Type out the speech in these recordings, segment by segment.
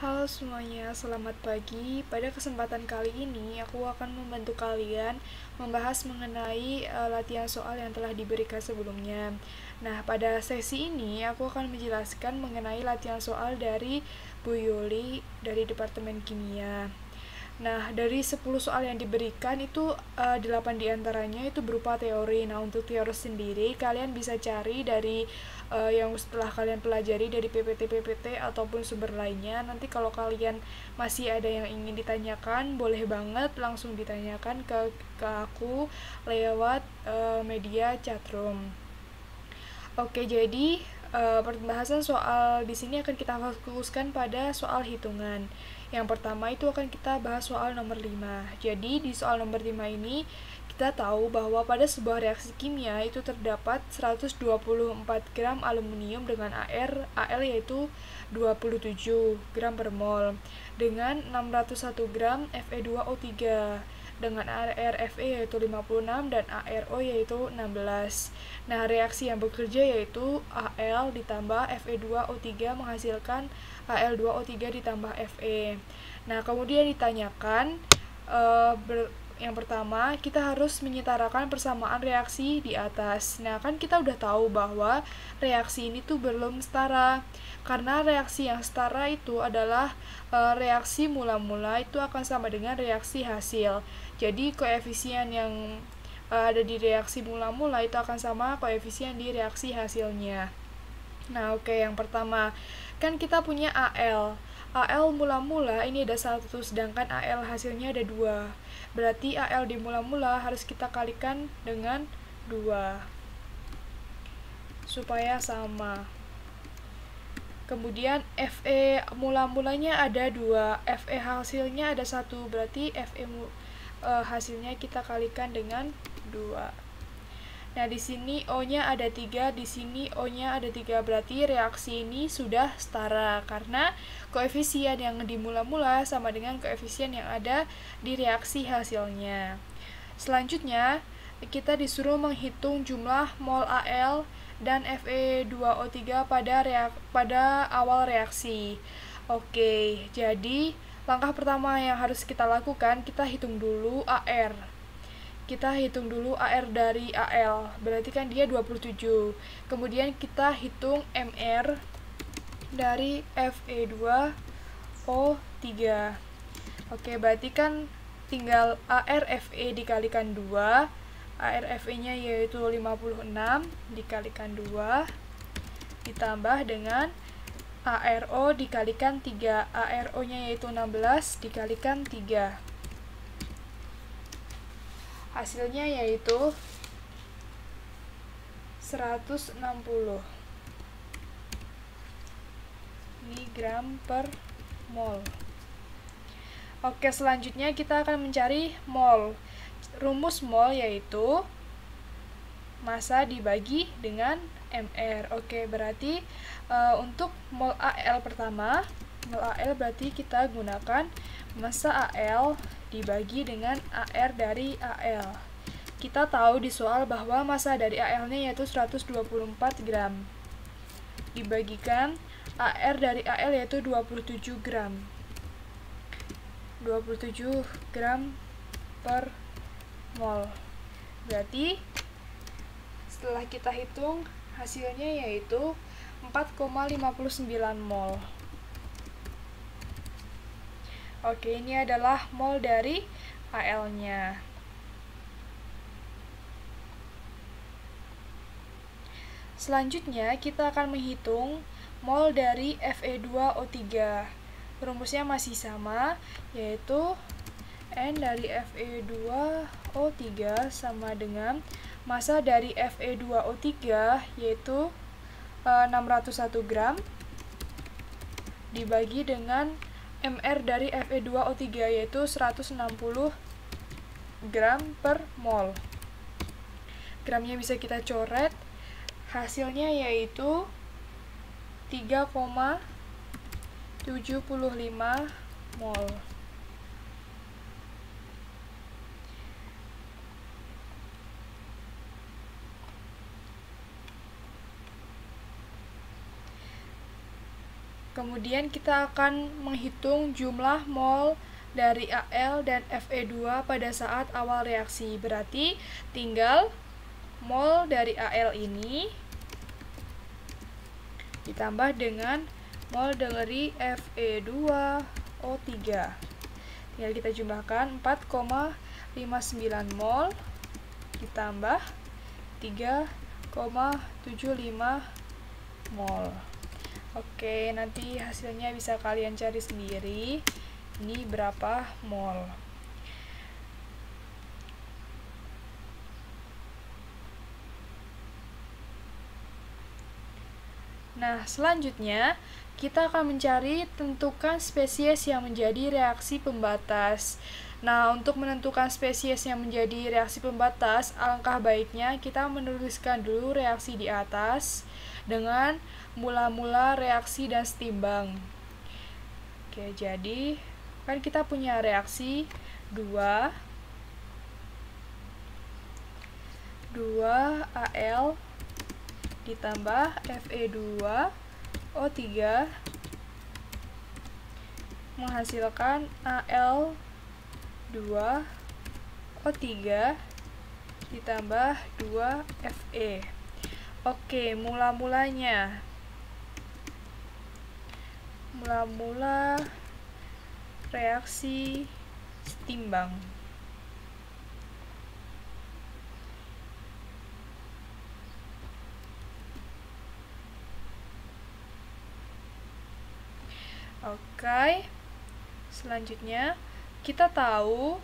Halo semuanya, selamat pagi. Pada kesempatan kali ini, aku akan membantu kalian membahas mengenai latihan soal yang telah diberikan sebelumnya. Nah, pada sesi ini, aku akan menjelaskan mengenai latihan soal dari Bu Yuli dari Departemen Kimia. Nah, dari 10 soal yang diberikan itu 8 diantaranya itu berupa teori. Nah, untuk teori sendiri kalian bisa cari dari yang setelah kalian pelajari dari PPT ataupun sumber lainnya. Nanti kalau kalian masih ada yang ingin ditanyakan, boleh banget langsung ditanyakan ke aku lewat media chatroom. Oke, jadi pembahasan soal di sini akan kita fokuskan pada soal hitungan. Yang pertama itu akan kita bahas soal nomor 5. Jadi di soal nomor 5 ini kita tahu bahwa pada sebuah reaksi kimia itu terdapat 124 gram aluminium dengan Al yaitu 27 gram per mol, dengan 601 gram Fe2O3 dengan ArFe yaitu 56 dan ArO yaitu 16. Nah, reaksi yang bekerja yaitu Al ditambah Fe2O3 menghasilkan Al2O3 ditambah Fe. Nah, kemudian ditanyakan yang pertama, kita harus menyetarakan persamaan reaksi di atas. Nah, kan kita udah tahu bahwa reaksi ini tuh belum setara. Karena reaksi yang setara itu adalah reaksi mula-mula itu akan sama dengan reaksi hasil. Jadi, koefisien yang ada di reaksi mula-mula itu akan sama koefisien di reaksi hasilnya. Nah, oke, yang pertama, kan kita punya Al. Al mula-mula ini ada 1, sedangkan Al hasilnya ada 2. Berarti Al di mula-mula harus kita kalikan dengan 2 supaya sama. Kemudian Fe mula-mulanya ada 2, Fe hasilnya ada 1, berarti Fe hasilnya kita kalikan dengan 2. Nah, di sini O-nya ada 3, di sini O-nya ada 3, berarti reaksi ini sudah setara karena koefisien yang di mula-mula sama dengan koefisien yang ada di reaksi hasilnya. Selanjutnya, kita disuruh menghitung jumlah mol Al dan Fe2O3 pada awal reaksi. Oke, jadi langkah pertama yang harus kita lakukan, kita hitung dulu Ar. Kita hitung dulu Ar dari Al, berarti kan dia 27. Kemudian kita hitung Mr dari Fe2O3. Oke, berarti kan tinggal ArFe dikalikan 2. ArFe-nya yaitu 56 dikalikan 2 ditambah dengan ArO dikalikan 3. ArO-nya yaitu 16 dikalikan 3. Hasilnya yaitu 160 mg per mol. Oke, selanjutnya kita akan mencari mol. Rumus mol yaitu massa dibagi dengan Mr. Oke, berarti untuk mol Al pertama, mol Al berarti kita gunakan massa Al dibagi dengan Ar dari Al. Kita tahu di soal bahwa massa dari Al-nya yaitu 124 gram. Dibagikan Ar dari Al yaitu 27 gram. 27 gram per mol. Berarti setelah kita hitung hasilnya yaitu 4,59 mol. Oke, ini adalah mol dari Al-nya. Selanjutnya, kita akan menghitung mol dari Fe2O3. Rumusnya masih sama, yaitu N dari Fe2O3 sama dengan massa dari Fe2O3 yaitu 601 gram dibagi dengan Mr dari Fe2O3 yaitu 160 gram per mol. Gramnya bisa kita coret. Hasilnya yaitu 3,75 mol. Kemudian kita akan menghitung jumlah mol dari Al dan Fe2 pada saat awal reaksi. Berarti tinggal mol dari Al ini ditambah dengan mol dari Fe2O3. Tinggal kita jumlahkan 4,59 mol ditambah 3,75 mol. Oke, nanti hasilnya bisa kalian cari sendiri. Ini berapa mol. Nah, selanjutnya kita akan mencari tentukan spesies yang menjadi reaksi pembatas. Nah, untuk menentukan spesies yang menjadi reaksi pembatas, alangkah baiknya kita menuliskan dulu reaksi di atas dengan mula-mula reaksi dan setimbang. Oke, jadi kan kita punya reaksi 2 Al ditambah Fe2O3 menghasilkan Al2O3 ditambah 2Fe. Oke, mula-mulanya. Mula-mula reaksi setimbang. Oke. Selanjutnya, kita tahu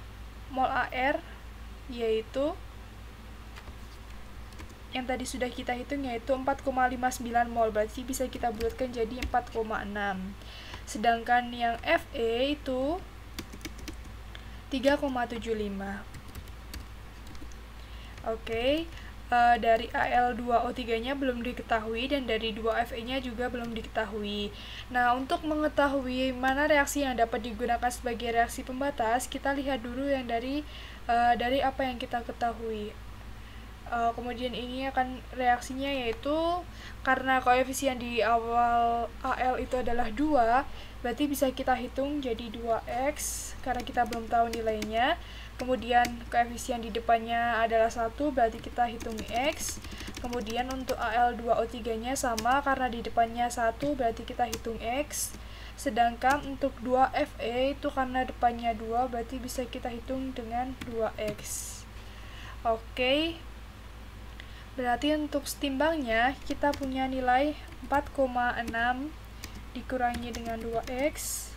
mol AR yaitu yang tadi sudah kita hitung yaitu 4,59 mol, berarti bisa kita bulatkan jadi 4,6. Sedangkan yang Fe itu 3,75. Oke, dari Al2O3-nya belum diketahui dan dari 2Fe-nya juga belum diketahui. Nah, untuk mengetahui mana reaksi yang dapat digunakan sebagai reaksi pembatas, kita lihat dulu yang dari apa yang kita ketahui. Kemudian ini akan reaksinya yaitu karena koefisien di awal Al itu adalah 2, berarti bisa kita hitung jadi 2x karena kita belum tahu nilainya. Kemudian koefisien di depannya adalah 1, berarti kita hitung x. Kemudian untuk Al2O3-nya sama, karena di depannya 1, berarti kita hitung x. Sedangkan untuk 2Fe itu karena depannya 2, berarti bisa kita hitung dengan 2x. Oke. Berarti untuk setimbangnya kita punya nilai 4,6 dikurangi dengan 2x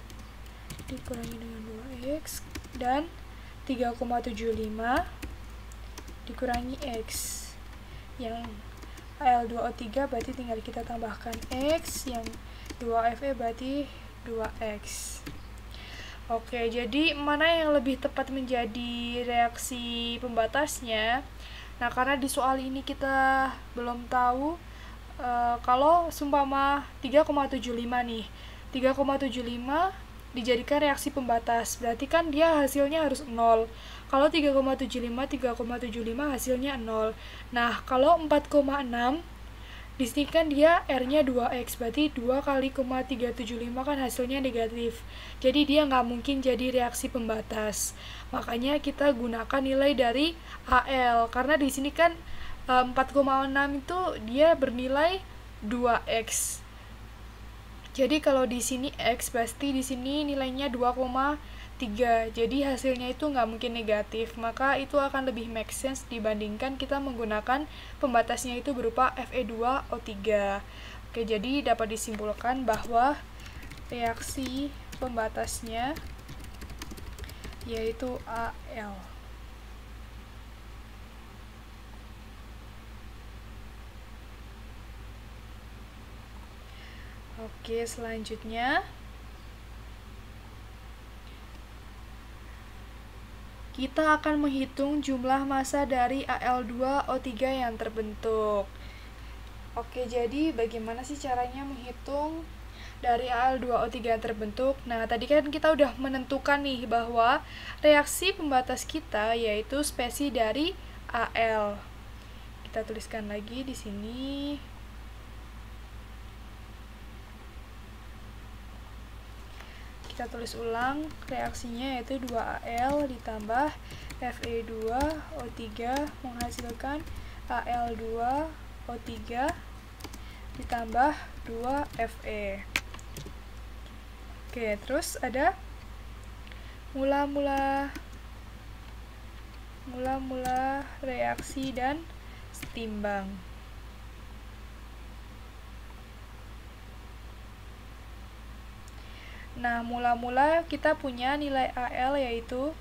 dikurangi dengan 2x dan 3,75 dikurangi x. Yang Al2O3 berarti tinggal kita tambahkan x, yang 2Fe berarti 2x. Oke, jadi mana yang lebih tepat menjadi reaksi pembatasnya? Nah, karena di soal ini kita belum tahu kalau seumpama 3,75 nih, 3,75 dijadikan reaksi pembatas, berarti kan dia hasilnya harus 0. Kalau 3,75 hasilnya 0. Nah, kalau 4,6 di sini kan dia R-nya 2x, berarti 2 kali 375 kan hasilnya negatif. Jadi dia nggak mungkin jadi reaksi pembatas. Makanya kita gunakan nilai dari Al, karena di sini kan 4,6 itu dia bernilai 2x. Jadi kalau di sini x, pasti di sini nilainya 2,3. Jadi hasilnya itu nggak mungkin negatif. Maka itu akan lebih make sense dibandingkan kita menggunakan pembatasnya itu berupa Fe2O3. Oke, jadi dapat disimpulkan bahwa reaksi pembatasnya yaitu Al. Oke, selanjutnya kita akan menghitung jumlah massa dari Al2O3 yang terbentuk. Oke, jadi bagaimana sih caranya menghitung dari Al2O3 yang terbentuk? Nah, tadi kan kita udah menentukan nih bahwa reaksi pembatas kita yaitu spesi dari Al. Kita tuliskan lagi di sini. kita tulis ulang reaksinya, yaitu 2Al ditambah Fe2O3 menghasilkan Al2O3 ditambah 2Fe. Oke, terus ada mula-mula reaksi dan setimbang. Nah, mula-mula kita punya nilai Al yaitu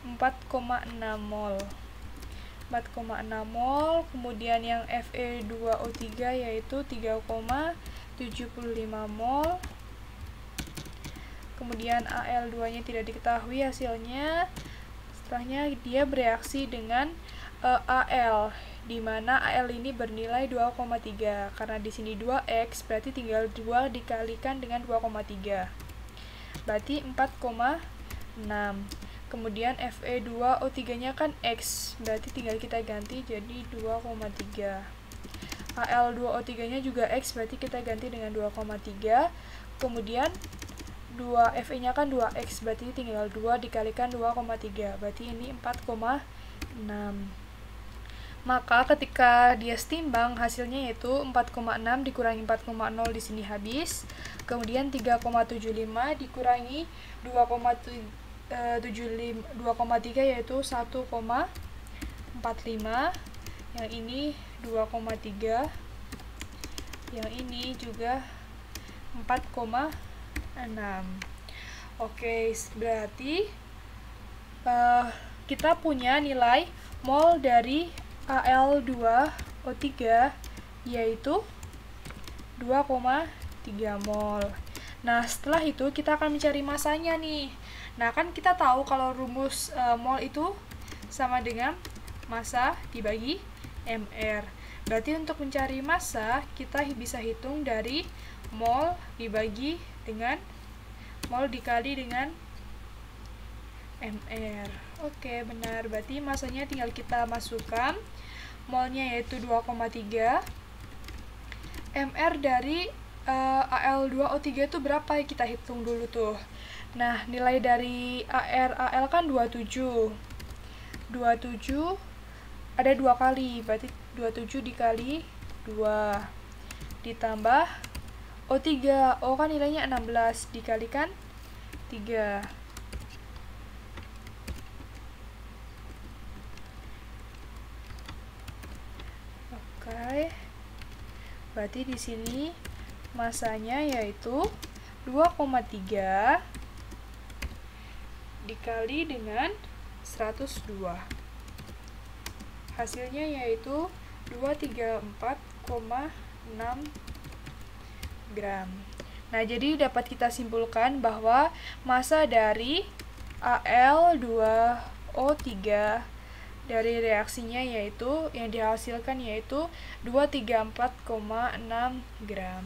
4,6 mol. 4,6 mol, kemudian yang Fe2O3 yaitu 3,75 mol. Kemudian Al2-nya tidak diketahui hasilnya. Setelahnya dia bereaksi dengan Al, di mana Al ini bernilai 2,3. Karena di sini 2X, berarti tinggal 2 dikalikan dengan 2,3. Berarti 4,6. Kemudian Fe2O3-nya kan X, berarti tinggal kita ganti jadi 2,3. Al2O3-nya juga X, berarti kita ganti dengan 2,3. Kemudian 2Fe-nya kan 2X, berarti tinggal 2 dikalikan 2,3, berarti ini 4,6. Maka ketika dia setimbang, hasilnya yaitu 4,6 dikurangi 4,0 di sini habis. Kemudian 3,75 dikurangi 2,3 yaitu 1,45. Yang ini 2,3. Yang ini juga 4,6. Oke, berarti kita punya nilai mol dari Al2O3 yaitu 2,3 mol. Nah, setelah itu kita akan mencari masanya nih. Nah, kan kita tahu kalau rumus mol itu sama dengan massa dibagi mR. Berarti untuk mencari massa, kita bisa hitung dari mol dibagi dengan mol dikali dengan mR. Oke, benar. Berarti masanya tinggal kita masukkan. Molnya yaitu 2,3. mR dari Al2O3 itu berapa? Kita hitung dulu tuh. Nah, nilai dari Al kan 27. 27 ada 2 kali, berarti 27 dikali 2 ditambah O3. O kan nilainya 16 dikalikan 3. Oke. Berarti di sini masanya yaitu 2,3 dikali dengan 102. Hasilnya yaitu 234,6 gram. Nah, jadi dapat kita simpulkan bahwa massa dari Al2O3 dari reaksinya yaitu yang dihasilkan yaitu 234,6 gram.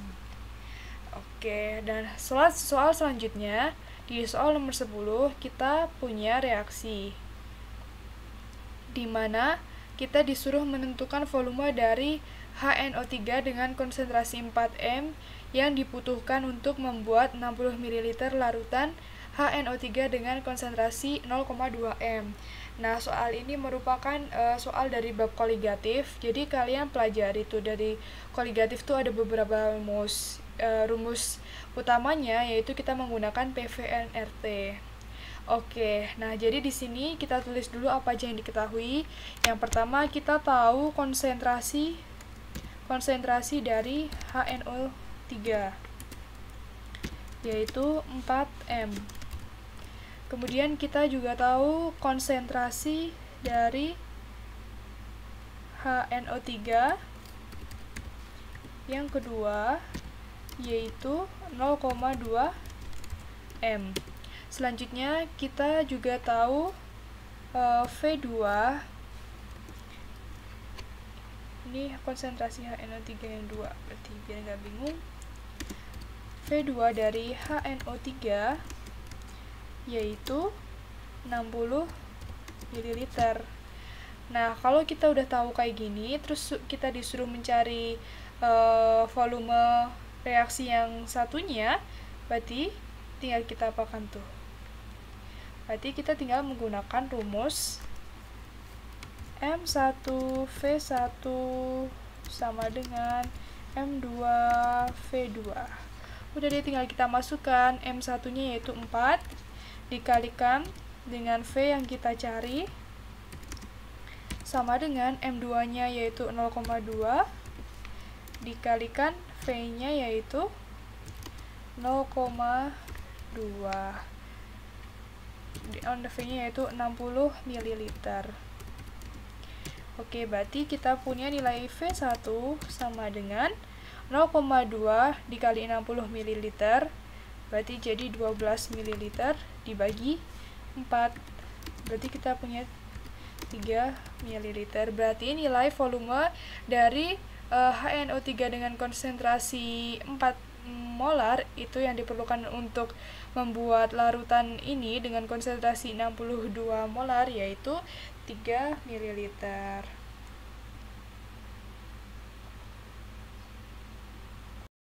Oke, dan soal selanjutnya di soal nomor 10 kita punya reaksi di mana kita disuruh menentukan volume dari HNO3 dengan konsentrasi 4M yang dibutuhkan untuk membuat 60 ml larutan HNO3 dengan konsentrasi 0,2 M. Nah, soal ini merupakan soal dari bab koligatif. Jadi kalian pelajari tuh dari koligatif tuh ada beberapa rumus. Rumus utamanya yaitu kita menggunakan PVNRT. Oke, nah jadi di sini kita tulis dulu apa aja yang diketahui. Yang pertama kita tahu konsentrasi dari HNO3 yaitu 4M. Kemudian kita juga tahu konsentrasi dari HNO3 yang kedua yaitu 0,2 M. Selanjutnya kita juga tahu V2. Ini konsentrasi HNO3 yang 2, berarti biar nggak bingung. V2 dari HNO3 yaitu 60 ml. Nah, kalau kita udah tahu kayak gini, terus kita disuruh mencari volume reaksi yang satunya, berarti tinggal kita apakan tuh? Berarti kita tinggal menggunakan rumus M1V1 sama dengan M2V2. Udah deh, tinggal kita masukkan M1-nya yaitu 4 dikalikan dengan V yang kita cari sama dengan M2-nya yaitu 0,2 dikalikan V-nya yaitu 0,2. V-nya yaitu 60 ml. Oke, berarti kita punya nilai V1 sama dengan 0,2 dikali 60 ml, berarti jadi 12 ml dibagi 4. Berarti kita punya 3 ml. Berarti nilai volume dari HNO3 dengan konsentrasi 4 molar itu yang diperlukan untuk membuat larutan ini dengan konsentrasi 62 molar yaitu 3 ml.